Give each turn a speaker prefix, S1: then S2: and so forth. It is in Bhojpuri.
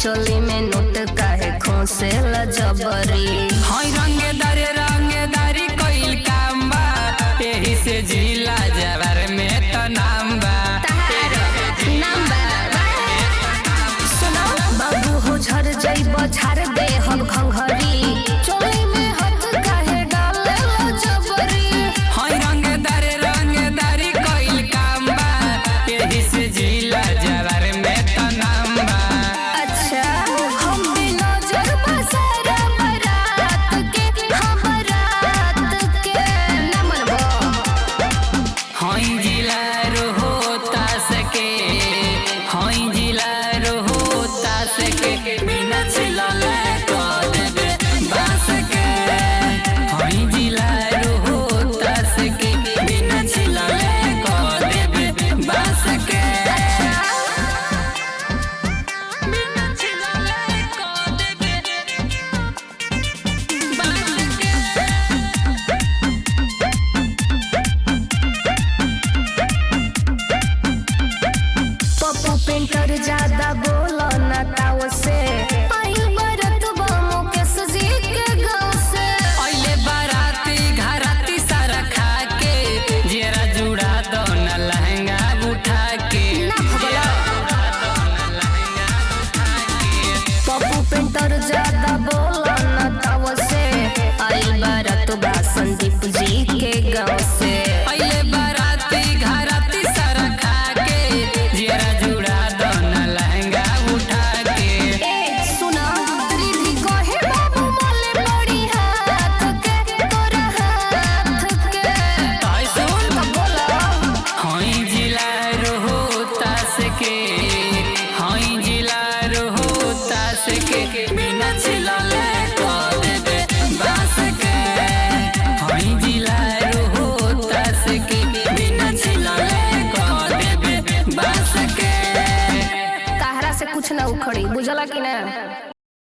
S1: चोली में नोट काहे खोसे ला जबरी।
S2: हई रंगदारी कोइल काम बा, एही से जिला जवार में तो नाम बा।
S1: बाबू हो झर जइब झाड़ दे हम घंघरी, चोली में हाथ काहे डाले ला जबरी।
S2: हई रंगदारी कोइल काम बा, एही से जिला जवार में तो नाम बा।
S1: अच्छा हम भी नजर बसारा बरात के, हम बरात के ना मनबो।
S2: हई जिला रोहता सके, हई जिला रोहता सके, बिना छिलले को देबे बास के। हई जिला रोहता सके, बिना छिलले को देबे बास के। बिना छिलले को देबे बास के।
S1: पप्पू पेंटर ज्यादा बोलो ना ताव से, आई बरत बमो के सजी के गाँव से।
S2: पहले बाराती घराती सारा खा के, जेरा जुड़ा दो न लहंगा उठा के।
S1: पप्पू पेंटर ज्यादा बोलो ना ताव से, आई बरत बा संदीप जी के गाँव से।
S2: पहले बाराती घराती सारा खा के, जेरा जुड़ा दो न लहंगा उठा के।
S1: ए सुना रिधि कहे बाबू मोले बड़ी हाथ के, तोरा हाथ के।
S2: ताई सुन
S1: तो बोला
S2: हई जिला रोहता सके, हई जिला रोहता सके, बिना छिलले को देबे बास के। हई जिला रोहता सके, बिना छिलले को देबे बास के।
S1: ताहरा से कुछ ना उखड़ी, बुझला कि ना।